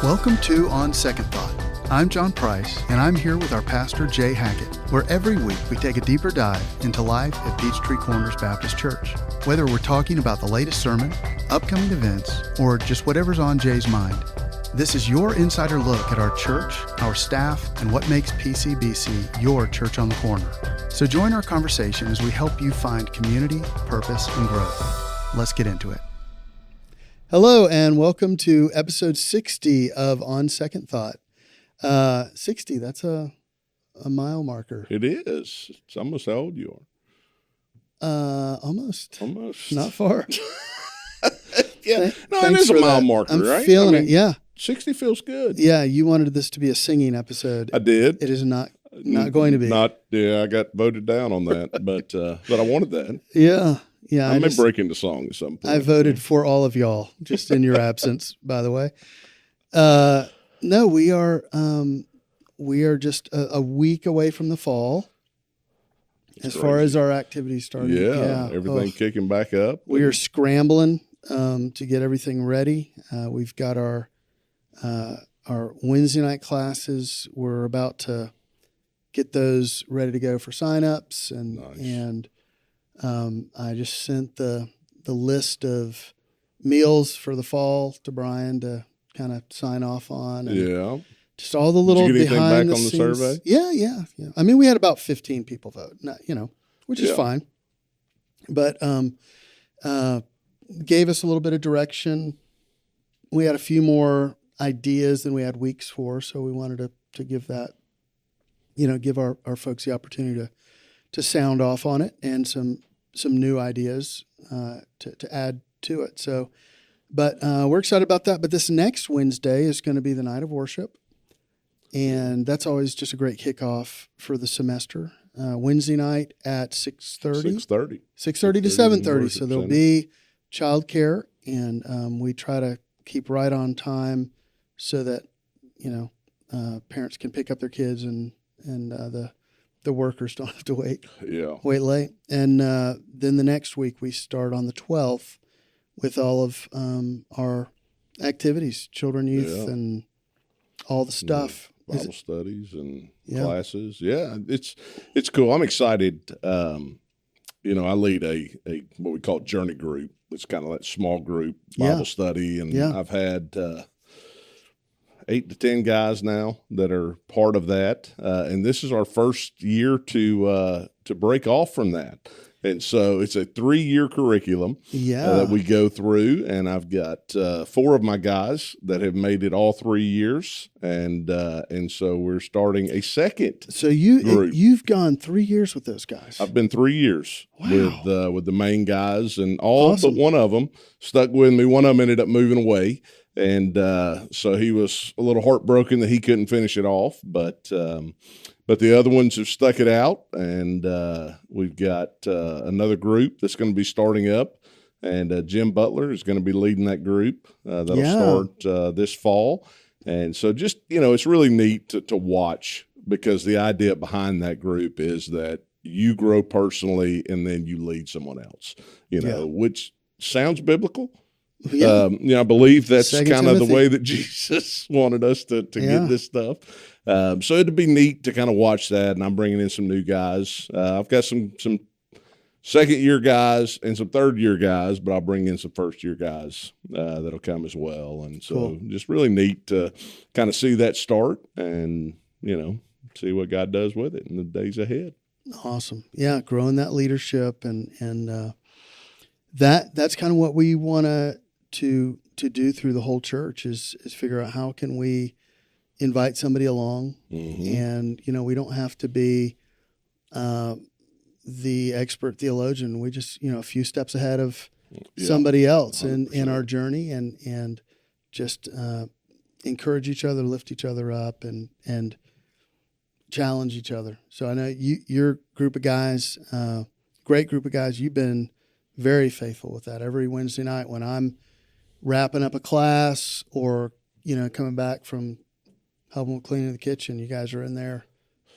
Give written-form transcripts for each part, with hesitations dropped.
Welcome to On Second Thought. I'm John Price, and I'm here with our pastor, Jay Hackett, where every week we take a deeper dive into life at Peachtree Corners Baptist Church. Whether we're talking about the latest sermon, upcoming events, or just whatever's on Jay's mind, this is your insider look at our church, our staff, and what makes PCBC your church on the corner. So join our conversation as we help you find community, purpose, and growth. Let's get into it. Hello, and welcome to episode 60 of On Second Thought. 60, that's a mile marker. It is. It's almost how old you are. Almost. Not far. Yeah. No, it is a mile marker, I'm right? feeling it, yeah. 60 feels good. Yeah, you wanted this to be a singing episode. I did. It is not going to be. I got voted down on that, but I wanted that. Yeah. I may break into song at some point. I voted for all of y'all, just in your absence, by the way. No, we are just a week away from the fall. As far as our activities starting. Yeah, everything kicking back up. We are scrambling to get everything ready. We've got our Wednesday night classes. We're about to get those ready to go for signups, and I just sent the list of meals for the fall to Brian to kind of sign off on. And just all the little Did you get behind anything back the on scenes. the survey? Yeah. I mean, we had about 15 people vote, which is fine. But gave us a little bit of direction. We had a few more ideas than we had weeks for, so we wanted to give that, give our folks the opportunity to sound off on it and some new ideas to add to it. So, but we're excited about that. But this next Wednesday is going to be the night of worship, and that's always just a great kickoff for the semester. Wednesday night at 6:30 to 7:30. So there'll be childcare, and we try to keep right on time so that parents can pick up their kids and the workers don't have to wait late. And then the next week we start on the 12th with all of our activities, children, youth, and all the stuff. Bible studies and classes. Yeah, it's cool. I'm excited. I lead a what we call journey group. It's kind of that small group Bible study, and I've had 8 to 10 guys now that are part of that, and this is our first year to break off from that. And so it's a 3-year curriculum that we go through, and I've got 4 of my guys that have made it all 3 years, and so we're starting a second. So group. You've gone 3 years with those guys. I've been 3 years with the main guys, and all but one of them stuck with me. One of them ended up moving away. And so he was a little heartbroken that he couldn't finish it off, but the other ones have stuck it out, and we've got another group that's going to be starting up, and Jim Butler is going to be leading that group that'll start this fall. And so just, it's really neat to watch, because the idea behind that group is that you grow personally and then you lead someone else, which sounds biblical. Yeah. I believe that's kind of the Timothy. way that Jesus wanted us to get this stuff. So it'd be neat to kind of watch that, and I'm bringing in some new guys. I've got some second-year guys and some third-year guys, but I'll bring in some first-year guys that'll come as well. And so just really neat to kind of see that start and, see what God does with it in the days ahead. Awesome. Yeah, growing that leadership and that's kind of what we want to do through the whole church is figure out how can we invite somebody along, and we don't have to be the expert theologian. We just a few steps ahead of somebody else in our journey, and just encourage each other, lift each other up, and challenge each other. So I know your group of guys, great group of guys. You've been very faithful with that. Every Wednesday night when I'm wrapping up a class or, coming back from helping cleaning the kitchen, you guys are in there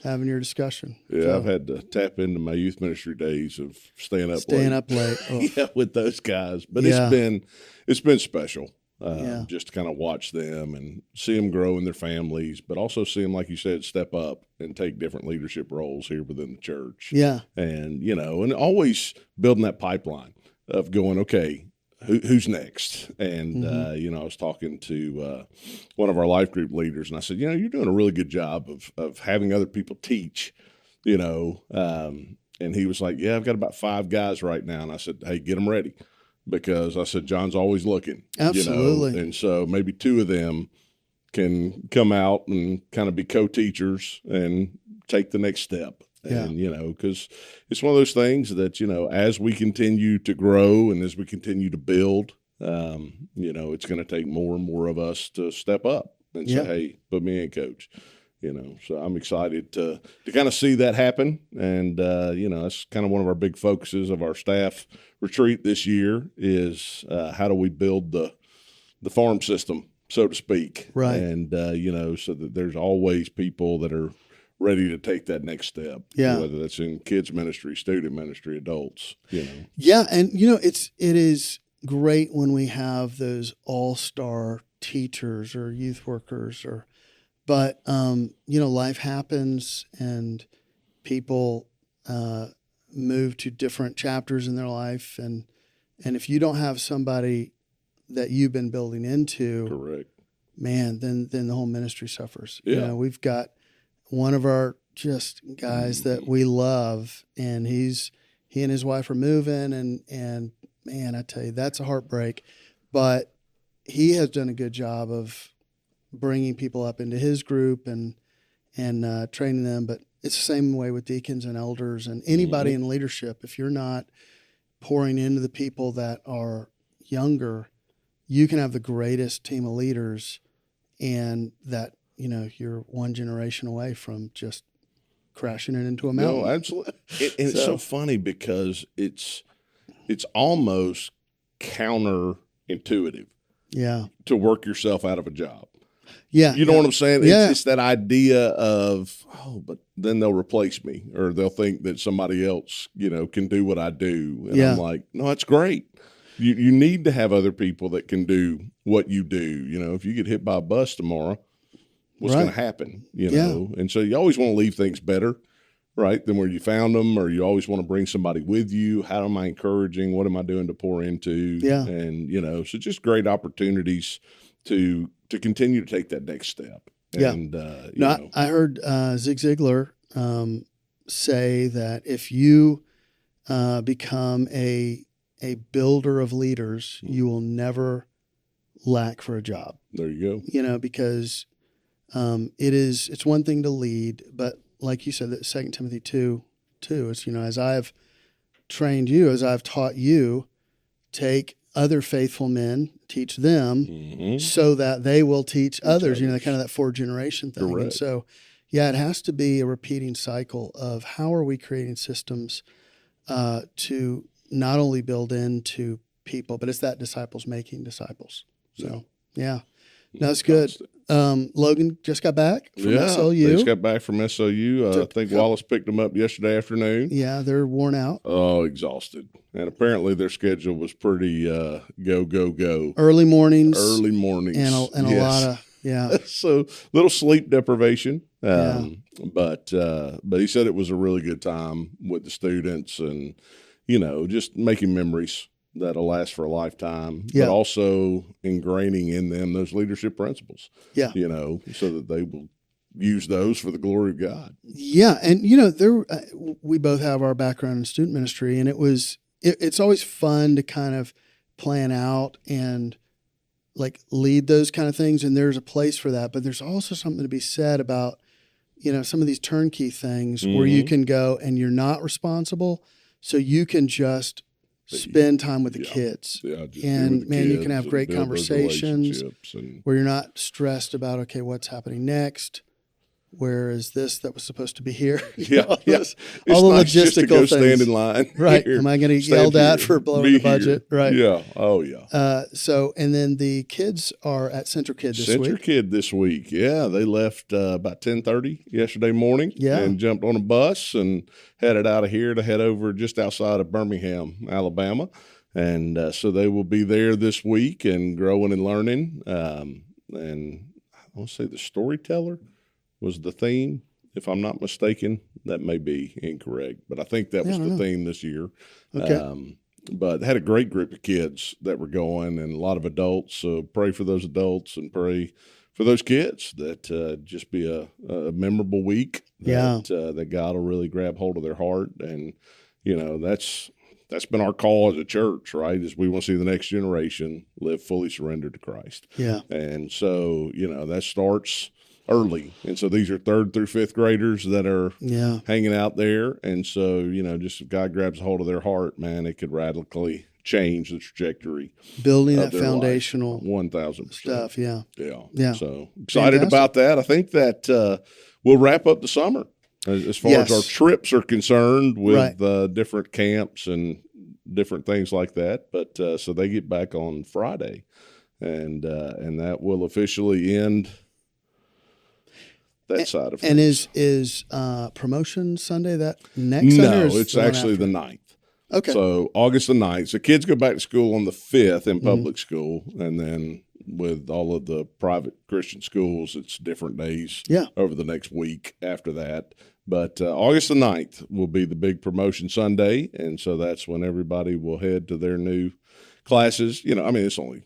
having your discussion. Yeah, so, I've had to tap into my youth ministry days of staying up late. Oh. Yeah, with those guys. But it's been special. just to kind of watch them and see them grow in their families, but also see them, like you said, step up and take different leadership roles here within the church. Yeah. And, and always building that pipeline of going, okay, who's next? And, I was talking to one of our life group leaders, and I said, you're doing a really good job of having other people teach, and he was like, I've got about 5 guys right now. And I said, hey, get them ready. Because I said, John's always looking. Absolutely. And so maybe 2 of them can come out and kind of be co-teachers and take the next step. Yeah. And, because it's one of those things that, as we continue to grow and as we continue to build, it's going to take more and more of us to step up and say, hey, put me in, coach. So I'm excited to kind of see that happen. And, that's kind of one of our big focuses of our staff retreat this year is how do we build the farm system, so to speak. Right. And, so that there's always people that are ready to take that next step. Yeah. Whether that's in kids ministry, student ministry, adults, Yeah. And, it is great when we have those all-star teachers or youth workers but life happens and people move to different chapters in their life. And if you don't have somebody that you've been building into, correct, man, then the whole ministry suffers. Yeah. We've got one of our just guys that we love, and he and his wife are moving, and man, I tell you, that's a heartbreak. But he has done a good job of bringing people up into his group and training them. But it's the same way with deacons and elders and anybody in leadership. If you're not pouring into the people that are younger, you can have the greatest team of leaders, and that, you're one generation away from just crashing it into a mountain. No, absolutely. It's so funny because it's almost counterintuitive. Yeah. To work yourself out of a job. Yeah. You know what I'm saying? Yeah. It's that idea of, but then they'll replace me, or they'll think that somebody else, can do what I do. And I'm like, no, that's great. You need to have other people that can do what you do. If you get hit by a bus tomorrow, what's going to happen? And so you always want to leave things better, right, than where you found them, or you always want to bring somebody with you. How am I encouraging? What am I doing to pour into? Yeah. And, so just great opportunities to continue to take that next step. And, I heard Zig Ziglar say that if you become a builder of leaders, you will never lack for a job. There you go. Because it's one thing to lead, but like you said, that 2 Timothy 2, it's, as I've trained you, as I've taught you, take other faithful men, teach them so that they will teach others, kind of that 4-generation thing. Correct. And so, it has to be a repeating cycle of how are we creating systems to not only build into people, but it's that disciples making disciples. So, that's good. Logan just got back from SOU. They just got back from SOU. I think Wallace picked them up yesterday afternoon. Yeah, they're worn out. Oh, exhausted. And apparently their schedule was pretty go. Early mornings. And a lot of, So little sleep deprivation. But he said it was a really good time with the students and, just making memories that'll last for a lifetime, but also ingraining in them those leadership principles, so that they will use those for the glory of God. Yeah. And, we both have our background in student ministry, and it's always fun to kind of plan out and like lead those kind of things. And there's a place for that, but there's also something to be said about, some of these turnkey things where you can go and you're not responsible. So you can just spend time with the kids. And man, you can have great conversations where you're not stressed about, okay, what's happening next? Where is this that was supposed to be here? All the logistical just to go things. Stand in line. Right. Here. Am I going to get yelled at for blowing the budget? Right. Yeah. Oh, yeah. So, and then the kids are at Centri-kid this week. Centri-kid this week. Yeah. They left about 10:30 yesterday morning. Yeah. And jumped on a bus and headed out of here to head over just outside of Birmingham, Alabama. And so they will be there this week and growing and learning. And I want to say the storyteller was the theme. If I'm not mistaken, that may be incorrect, but I think that was the theme this year. Okay. But had a great group of kids that were going and a lot of adults. So pray for those adults and pray for those kids that just be a memorable week. That God will really grab hold of their heart. And, that's been our call as a church, right? Is we want to see the next generation live fully surrendered to Christ. Yeah. And so, that starts early. And so these are 3rd through 5th graders that are hanging out there. And so, just if God grabs a hold of their heart, man, it could radically change the trajectory. Building that foundational 1,000% stuff. Yeah. Yeah. So excited about that. I think that we'll wrap up the summer as far as our trips are concerned with different camps and different things like that. But so they get back on Friday and that will officially end that side of things. And is promotion Sunday that next Sunday? No, it's actually the 9th. Okay. So August the 9th. So kids go back to school on the 5th in public school. And then with all of the private Christian schools, it's different days over the next week after that. But August the 9th will be the big promotion Sunday. And so that's when everybody will head to their new classes. It's only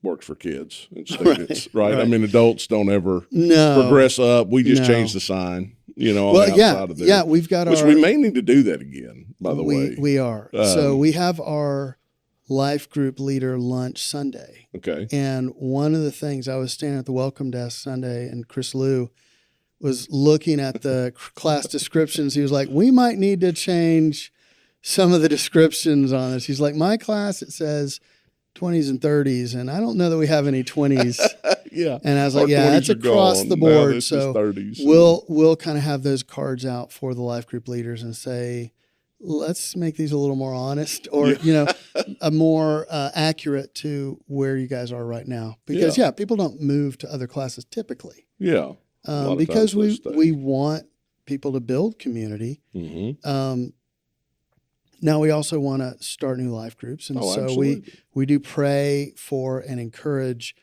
works for kids and students, right? I mean, adults don't ever progress up. We just change the sign, on the outside of there. Yeah, we've got which we may need to do that again, by the way. We are. So we have our life group leader lunch Sunday. Okay. And one of the things, I was standing at the welcome desk Sunday, and Chris Liu was looking at the class descriptions. He was like, we might need to change some of the descriptions on this. He's like, my class, it says 20s and 30s, and I don't know that we have any 20s. Yeah. And I was like, it's across the board. So 30s. We'll kind of have those cards out for the life group leaders and say, let's make these a little more honest or, a more accurate to where you guys are right now. Because, people don't move to other classes typically. Yeah. Because we want people to build community. Mm-hmm. Now we also want to start new life groups. And so we do pray for and encourage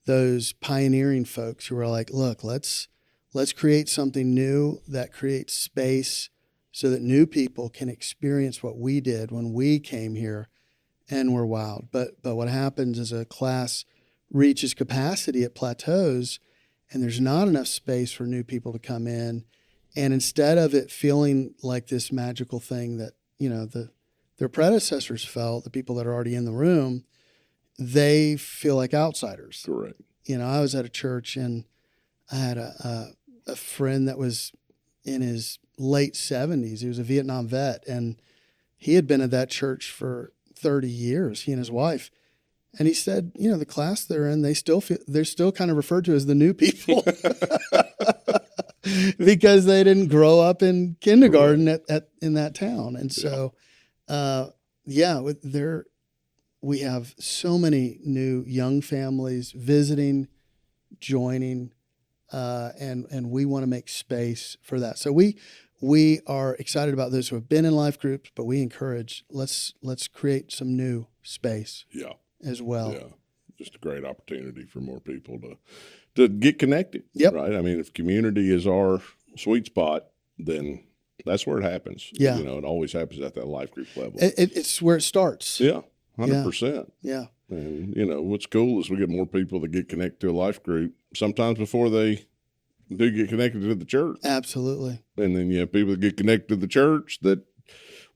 those pioneering folks who are like, look, let's create something new that creates space so that new people can experience what we did when we came here and were wowed. But what happens is a class reaches capacity, it plateaus, and there's not enough space for new people to come in. And instead of it feeling like this magical thing that, their predecessors felt, the people that are already in the room, they feel like outsiders. Correct. I was at a church and I had a friend that was in his late 70s. He was a Vietnam vet, and he had been at that church for 30 years, he and his wife. And he said, the class they're in, they're still kind of referred to as the new people because they didn't grow up in kindergarten in that town. And so, we have so many new young families visiting, joining, and we want to make space for that. So we are excited about those who have been in life groups, but we encourage let's create some new space. As well. Yeah. Just a great opportunity for more people to get connected. Yep. Right. I mean, if community is our sweet spot, then that's where it happens. Yeah. It always happens at that life group level. It's where it starts. Yeah. 100%. Yeah. And what's cool is we get more people that get connected to a life group sometimes before they do get connected to the church. Absolutely. And then you have people that get connected to the church that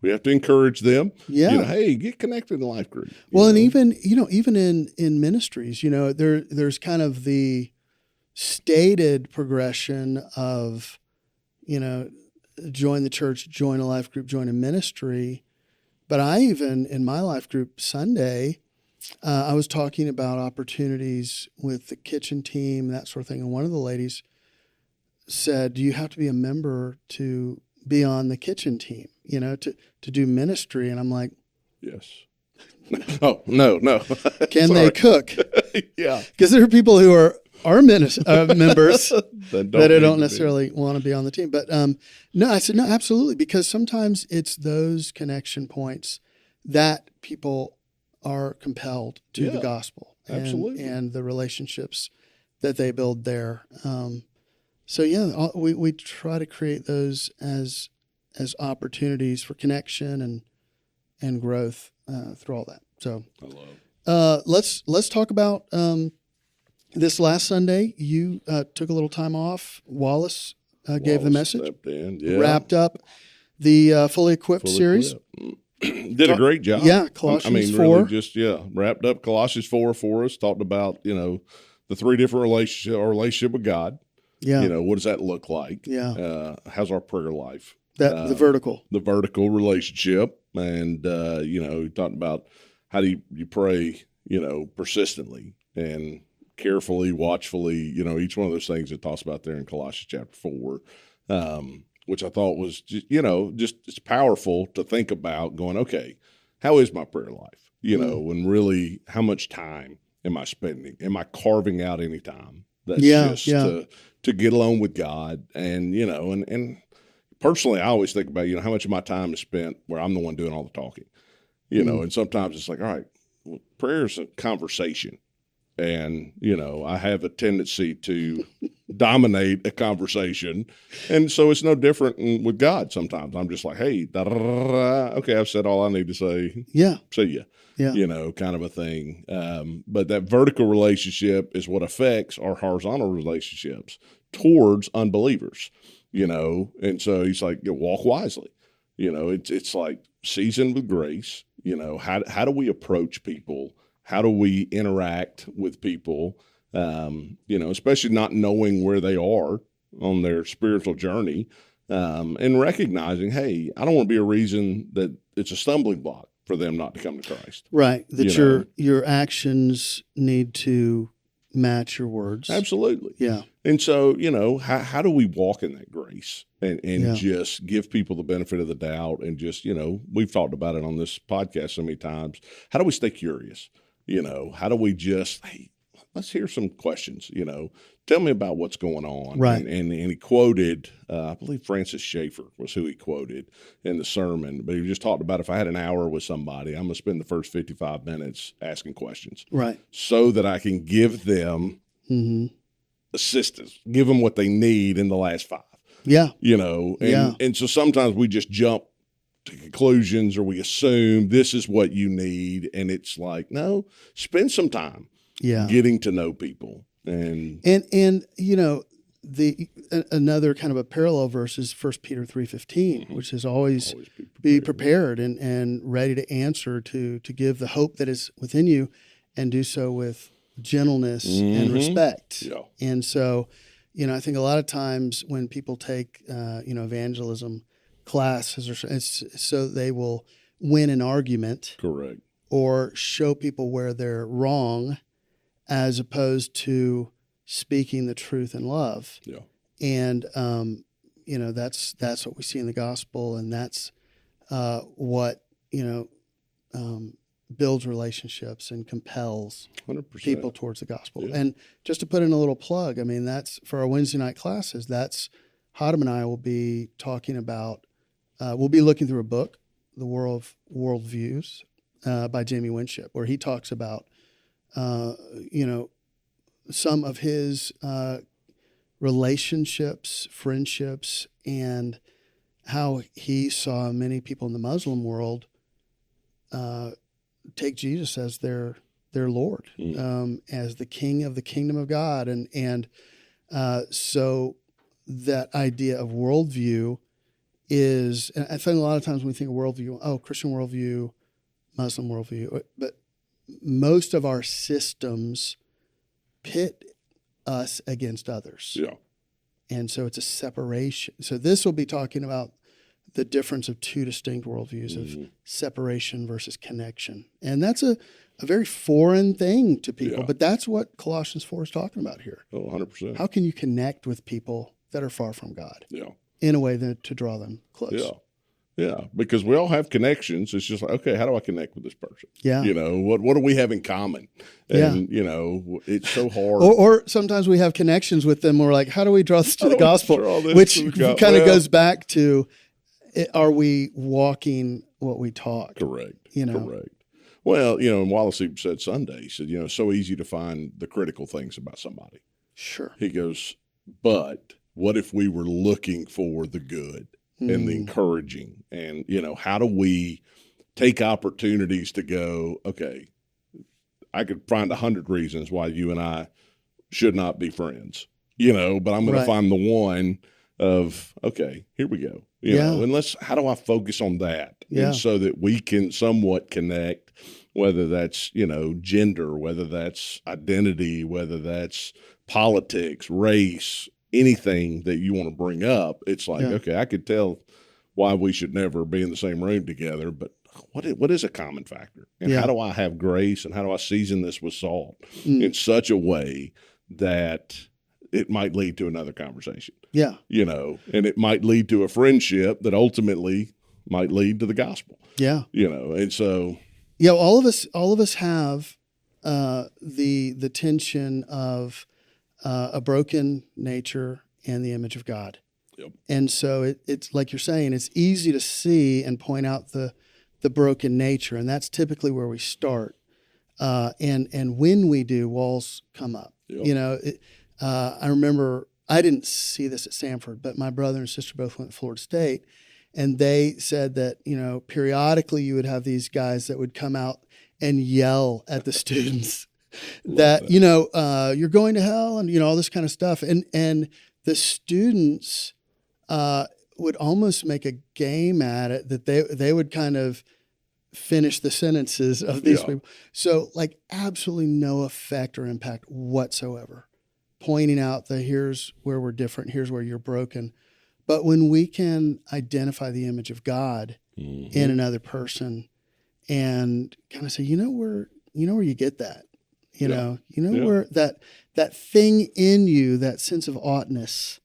we have to encourage them. Yeah. Hey, get connected in the life group. Well, and even in ministries, there's kind of the stated progression of, join the church, join a life group, join a ministry. But I even, in my life group Sunday, I was talking about opportunities with the kitchen team, that sort of thing. And one of the ladies said, do you have to be a member to be on the kitchen team, to do ministry? And I'm like, yes. Oh, no. Can they cook? Yeah. Because there are people who are members that don't necessarily want to be on the team. But no, I said, no, absolutely. Because sometimes it's those connection points that people are compelled to the gospel and the relationships that they build there. We try to create those as opportunities for connection and growth through all that. So I love. Let's talk about this last Sunday. You took a little time off. Wallace gave the message. Wrapped up the Fully Equipped series. Did a great job. Yeah, Colossians 4. Really just wrapped up Colossians 4 for us. Talked about the 3 different relationship with God. Yeah, what does that look like? Yeah, how's our prayer life? The vertical relationship, and we talked about how do you pray, persistently and carefully, watchfully, each one of those things it talks about there in Colossians chapter 4. Which I thought was, it's powerful to think about going, okay, how is my prayer life? And really how much time am I spending? Am I carving out any time that's to get alone with God? And, and personally, I always think about, how much of my time is spent where I'm the one doing all the talking, and sometimes it's like, all right, well, prayer is a conversation. And, I have a tendency to dominate a conversation. And so it's no different with God sometimes. I'm just like, hey, okay, I've said all I need to say. Yeah. See ya. Yeah. Kind of a thing. But that vertical relationship is what affects our horizontal relationships towards unbelievers, And so he's like, walk wisely. It's like seasoned with grace. How do we approach people? How do we interact with people, especially not knowing where they are on their spiritual journey, and recognizing, hey, I don't want to be a reason that it's a stumbling block for them not to come to Christ. Right. That your actions need to match your words. Absolutely. Yeah. And so, how do we walk in that grace and just give people the benefit of the doubt and just, we've talked about it on this podcast so many times. How do we stay curious? How do we just, hey, let's hear some questions, tell me about what's going on. Right. And he quoted, I believe Francis Schaeffer was who he quoted in the sermon, but he just talked about if I had an hour with somebody, I'm going to spend the first 55 minutes asking questions. Right. So that I can give them assistance, give them what they need in the last 5. Yeah. And so sometimes we just jump to conclusions or we assume this is what you need. And it's like, no, spend some time getting to know people. And another kind of a parallel verse is 1 Peter 3:15, which is always be prepared and ready to answer, to give the hope that is within you and do so with gentleness and respect. Yeah. And so, I think a lot of times when people take, evangelism classes, it's so they will win an argument. Correct. Or show people where they're wrong, as opposed to speaking the truth in love. Yeah. And, that's what we see in the gospel. And that's what, builds relationships and compels 100%. people towards the gospel. Yeah. And just to put in a little plug, that's for our Wednesday night classes. That's Hodam and I will be talking about, we'll be looking through a book, The War of Worldviews, by Jamie Winship, where he talks about, some of his relationships, friendships, and how he saw many people in the Muslim world take Jesus as their Lord, as the King of the kingdom of God, and so that idea of worldview is, and I think a lot of times when we think of worldview, Christian worldview, Muslim worldview, but most of our systems pit us against others. Yeah. And so it's a separation. So this will be talking about the difference of 2 distinct worldviews of separation versus connection. And that's a very foreign thing to people, but that's what Colossians 4 is talking about here. Oh, 100%. How can you connect with people that are far from God? Yeah. In a way that to draw them close. Yeah. Yeah, because we all have connections. It's just like, okay, how do I connect with this person? Yeah. What do we have in common? And, it's so hard. Or sometimes we have connections with them. We're like, how do we draw this to the gospel? Which kind of goes back to, are we walking what we talk? Correct. Correct. Well, you know, and Wallace even said Sunday, he said, you know, it's so easy to find the critical things about somebody. Sure. He goes, but what if we were looking for the good and the encouraging? And, you know, how do we take opportunities to go, okay, I could find 100 reasons why you and I should not be friends, you know, but I'm going to find the one of, okay, here we go. You know, and how do I focus on that? And so that we can somewhat connect, whether that's, you know, gender, whether that's identity, whether that's politics, race, anything that you want to bring up. It's like, okay, I could tell why we should never be in the same room together, but what is a common factor? And how do I have grace, and how do I season this with salt in such a way that it might lead to another conversation? Yeah. You know, and it might lead to a friendship that ultimately might lead to the gospel. Yeah. You know, and so. Yeah, all of us have the tension of a broken nature and the image of God. Yep. And so it's like you're saying, it's easy to see and point out the broken nature, and that's typically where we start. And when we do, walls come up. Yep. You know, I remember, I didn't see this at Samford, but my brother and sister both went to Florida State, and they said that, you know, periodically you would have these guys that would come out and yell at the students that, you know, you're going to hell, and, you know, all this kind of stuff. And the students would almost make a game at it, that they would kind of finish the sentences of these people. So like absolutely no effect or impact whatsoever. Pointing out that here's where we're different, here's where you're broken. But when we can identify the image of God in another person and kind of say, you know where you get that, you know where that thing in you, that sense of oughtness,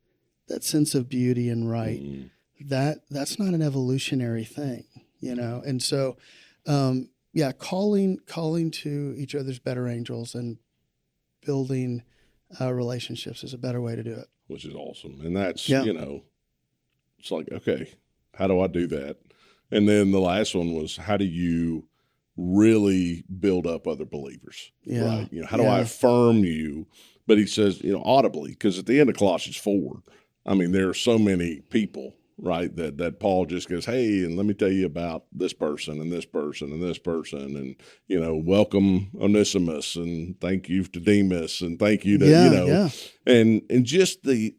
that sense of beauty and right, that's not an evolutionary thing, you know? And so, calling to each other's better angels and building relationships is a better way to do it. Which is awesome. And that's, you know, it's like, okay, how do I do that? And then the last one was, how do you really build up other believers? Yeah. Right? You know, how do I affirm you? But he says, you know, audibly, because at the end of Colossians 4, I mean, there are so many people, right, that Paul just goes, hey, and let me tell you about this person and this person and this person, and, you know, welcome Onesimus, and thank you to Demas, and thank you to, you know, and just the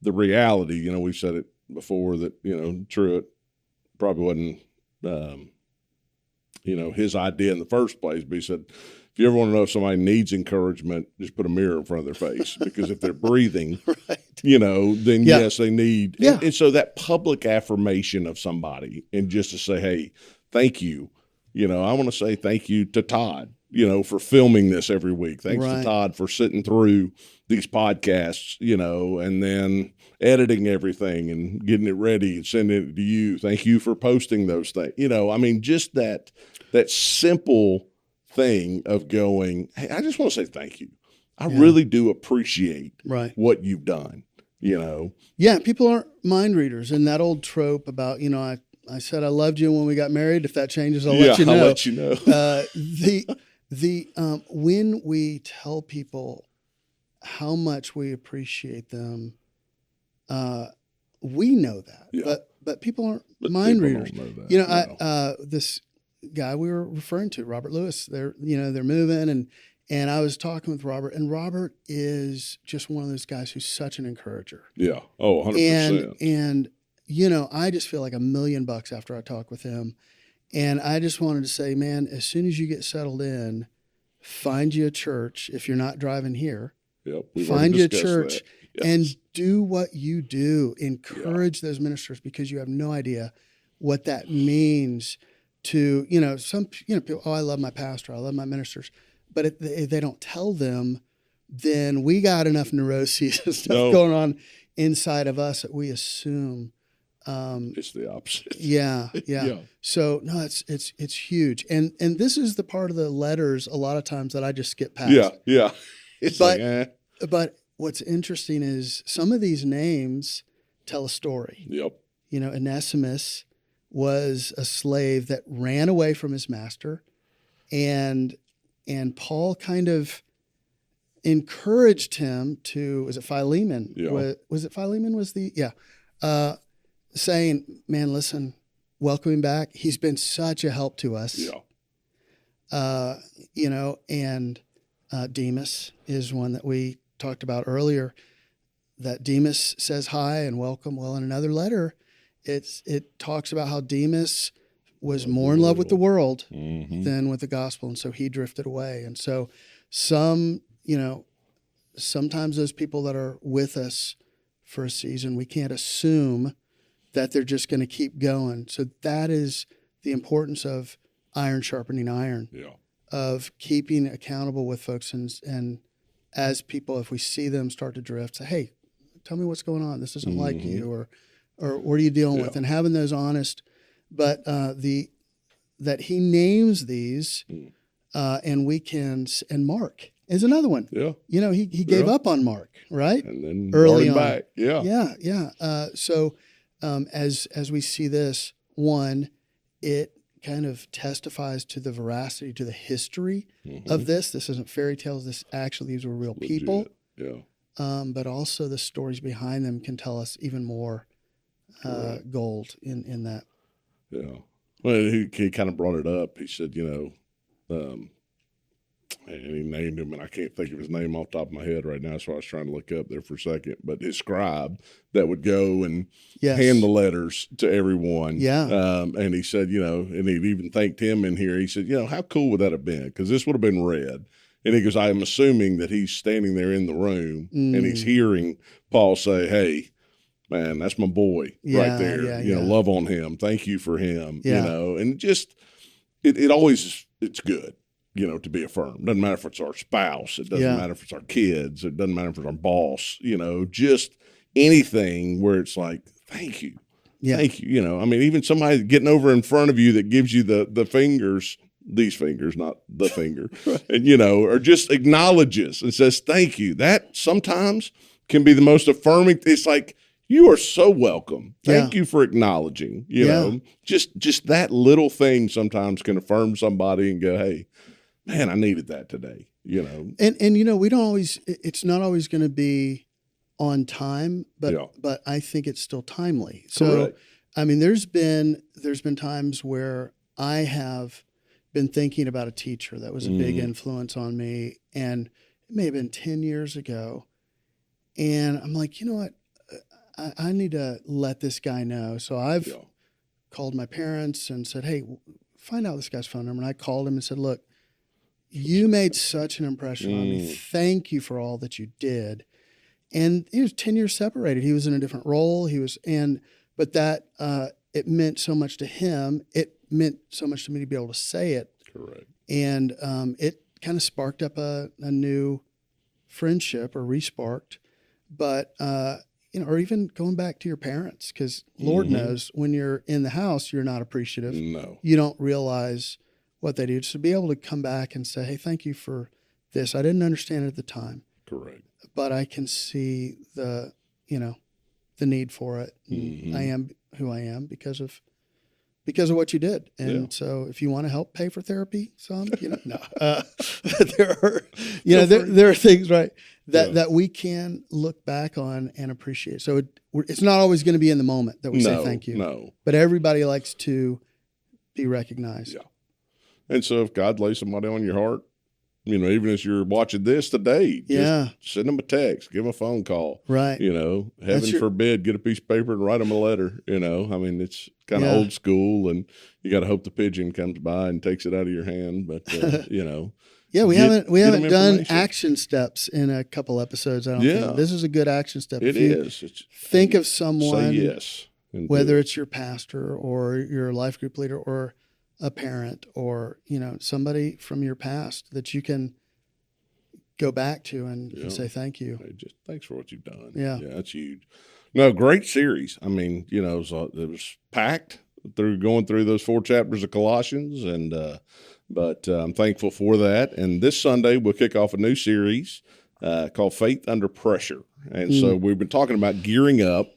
reality, you know, we've said it before that, you know, Truett probably wasn't, you know, his idea in the first place, but he said, if you ever want to know if somebody needs encouragement, just put a mirror in front of their face, because if they're breathing, you know, then yes, they need. Yeah. And so that public affirmation of somebody, and just to say, hey, thank you. You know, I want to say thank you to Todd, you know, for filming this every week. Thanks to Todd for sitting through these podcasts, you know, and then editing everything and getting it ready and sending it to you. Thank you for posting those things. You know, I mean, just that simple thing of going, hey, I just want to say thank you. I really do appreciate what you've done, you know. Yeah, people aren't mind readers. And that old trope about, you know, I said I loved you when we got married. If that changes, I'll let you know. I'll let you know. When we tell people how much we appreciate them, we know that, but people aren't mind readers. You know, this guy we were referring to, Robert Lewis, they're moving, and I was talking with Robert, and Robert is just one of those guys who's such an encourager. Yeah. Oh, 100%. And you know, I just feel like $1 million after I talk with him. And I just wanted to say, man, as soon as you get settled in, find you a church. If you're not driving here, find you a church and do what you do. Encourage those ministers, because you have no idea what that means to, you know, people, oh, I love my pastor, I love my ministers. But if they don't tell them, then we got enough neuroses and stuff going on inside of us that we assume. It's the opposite. Yeah. So no, it's huge. And this is the part of the letters a lot of times that I just skip past. Yeah. But what's interesting is some of these names tell a story. Yep. You know, Onesimus was a slave that ran away from his master, And Paul kind of encouraged him to, was it Philemon? Yeah. Was it Philemon saying, man, listen, welcome him back. He's been such a help to us. Yeah. And Demas is one that we talked about earlier, that Demas says hi and welcome. Well, in another letter, it talks about how Demas was more in love with the world than with the gospel. And so he drifted away. And so sometimes those people that are with us for a season, we can't assume that they're just going to keep going. So that is the importance of iron sharpening iron, of keeping accountable with folks. And as people, if we see them start to drift, say, hey, tell me what's going on. This isn't like you, or what are you dealing with? And having those honest, but that he names these, and we can, and Mark is another one. Yeah. He gave up on Mark, right? And then early on. Back. Yeah. Yeah. So as we see this, one, it kind of testifies to the veracity, to the history of this. This isn't fairy tales. These were real people. Yeah. But also the stories behind them can tell us even more gold in that. Yeah. Well, he kind of brought it up. He said, and he named him, and I can't think of his name off the top of my head right now, so I was trying to look up there for a second. But his scribe that would go and hand the letters to everyone. Yeah. And he said, and he even thanked him in here. He said, how cool would that have been? Because this would have been read. And he goes, I am assuming that he's standing there in the room and he's hearing Paul say, hey, man, that's my boy right there. Love on him. Thank you for him. And just it always, it's good, to be affirmed. Doesn't matter if it's our spouse. It doesn't matter if it's our kids. It doesn't matter if it's our boss, just anything where it's like, thank you. Yeah. Thank you. Even somebody getting over in front of you that gives you the fingers, these fingers, not the finger, right. And, or just acknowledges and says, thank you. That sometimes can be the most affirming. It's like, you are so welcome. Thank you for acknowledging, just that little thing sometimes can affirm somebody and go, hey, man, I needed that today, And we don't always, it's not always going to be on time, but I think it's still timely. So, correct. There's been times where I have been thinking about a teacher that was a big influence on me, and it may have been 10 years ago. And I'm like, you know what? I need to let this guy know. So I've called my parents and said, hey, find out this guy's phone number. And I called him and said, look, you made such an impression on me. Thank you for all that you did. And he was 10 years separated. He was in a different role. But that, it meant so much to him. It meant so much to me to be able to say it. Correct. And it kind of sparked up a new friendship, or re-sparked. But, or even going back to your parents, because Lord knows when you're in the house, you're not appreciative. No. You don't realize what they do. So to be able to come back and say, hey, thank you for this. I didn't understand it at the time. Correct. But I can see the need for it. I am who I am because of what you did. And so if you want to help pay for therapy, no. There are, there are things, right, that we can look back on and appreciate. So it's not always going to be in the moment that we say thank you. No. But everybody likes to be recognized. Yeah. And so if God lays somebody on your heart, even as you're watching this today, just send them a text, give them a phone call. Right. Heaven forbid, get a piece of paper and write them a letter. It's kind of old school, and you got to hope the pigeon comes by and takes it out of your hand. But, we haven't done action steps in a couple episodes. I don't think this is a good action step. It is. Think of someone, say yes, whether it's your pastor or your life group leader or a parent or, somebody from your past that you can go back to and say thank you. Hey, just thanks for what you've done. Yeah. Yeah, that's huge. No, great series. It was packed going through those 4 chapters of Colossians, but I'm thankful for that. And this Sunday we'll kick off a new series called Faith Under Pressure. And so we've been talking about gearing up.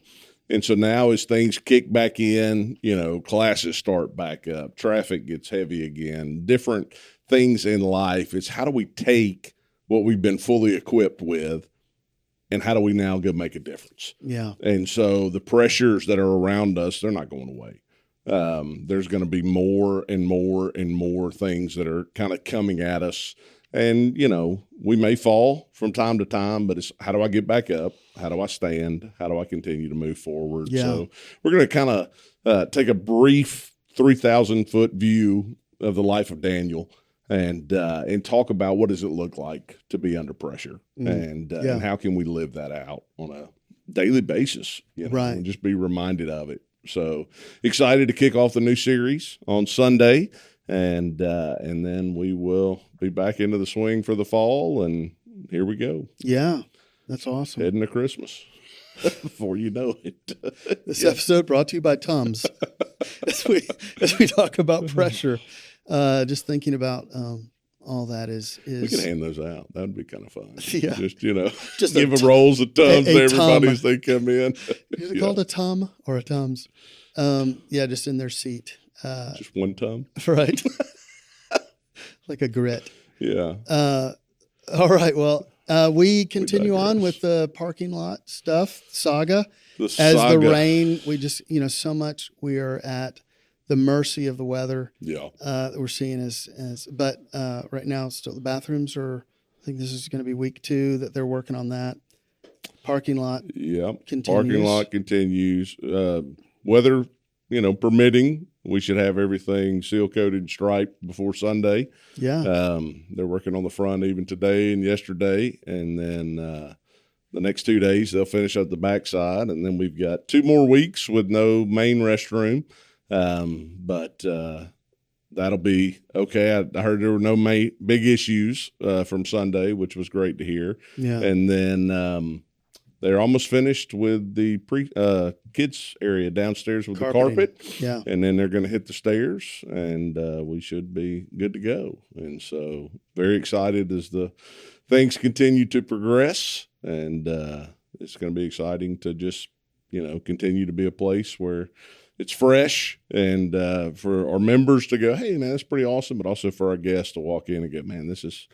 And so now as things kick back in, classes start back up, traffic gets heavy again, different things in life. It's how do we take what we've been fully equipped with and how do we now go make a difference? Yeah. And so the pressures that are around us, they're not going away. There's going to be more and more and more things that are kind of coming at us. And, we may fall from time to time, but it's how do I get back up? How do I stand? How do I continue to move forward? Yeah. So we're going to kind of take a brief 3,000-foot view of the life of Daniel and talk about what does it look like to be under pressure and how can we live that out on a daily basis, right. and just be reminded of it. So excited to kick off the new series on Sunday. And then we will be back into the swing for the fall, and here we go. Yeah, that's awesome. Heading to Christmas before you know it. This episode brought to you by Tums. as we talk about pressure, just thinking about all that is we can hand those out. That would be kind of fun. Yeah, just give them rolls of Tums to everybody as they come in. Is it called a Tum or a Tums? Just in their seat. Just one Tum, right? Like a grit. Yeah. All right. Well, we continue on with the parking lot stuff saga. As the rain, we just so much we are at the mercy of the weather. Yeah. That we're seeing but right now still the bathrooms are. I think this is going to be week 2 that they're working on that. Parking lot. Yeah. Continues. Parking lot continues. Weather, permitting. We should have everything seal-coated and striped before Sunday. Yeah. They're working on the front even today and yesterday. And then the next 2 days, they'll finish up the backside. And then we've got 2 more weeks with no main restroom. But that'll be okay. I heard there were no big issues from Sunday, which was great to hear. Yeah. And then they're almost finished with the kids area downstairs with the carpet. Yeah. And then they're going to hit the stairs, and we should be good to go. And so very excited as the things continue to progress. And it's going to be exciting to just, continue to be a place where it's fresh and for our members to go, hey, man, that's pretty awesome. But also for our guests to walk in and go, man, this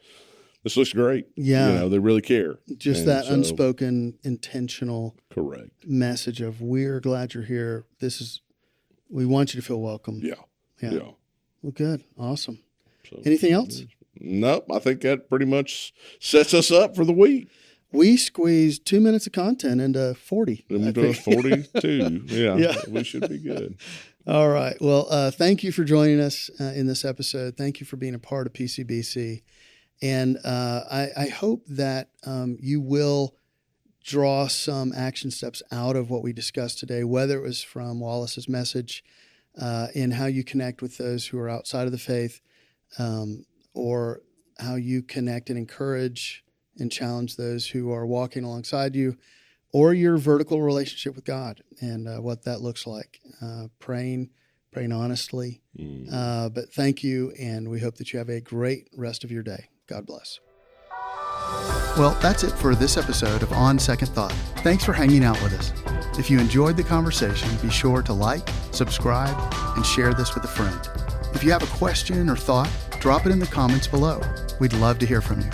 looks great. Yeah. They really care. Just and that unspoken, intentional correct message of we're glad you're here. We want you to feel welcome. Yeah. Well, good. Awesome. So, anything else? Nope. I think that pretty much sets us up for the week. We squeezed 2 minutes of content into 40. Into 42. Yeah. We should be good. All right. Well, thank you for joining us in this episode. Thank you for being a part of PCBC. And I hope that you will draw some action steps out of what we discussed today, whether it was from Wallace's message in how you connect with those who are outside of the faith, or how you connect and encourage and challenge those who are walking alongside you, or your vertical relationship with God and what that looks like, praying honestly. But thank you, and we hope that you have a great rest of your day. God bless. Well, that's it for this episode of On Second Thought. Thanks for hanging out with us. If you enjoyed the conversation, be sure to like, subscribe, and share this with a friend. If you have a question or thought, drop it in the comments below. We'd love to hear from you.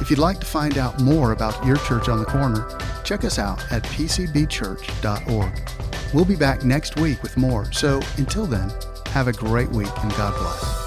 If you'd like to find out more about your church on the corner, check us out at pcbchurch.org. We'll be back next week with more. So until then, have a great week and God bless.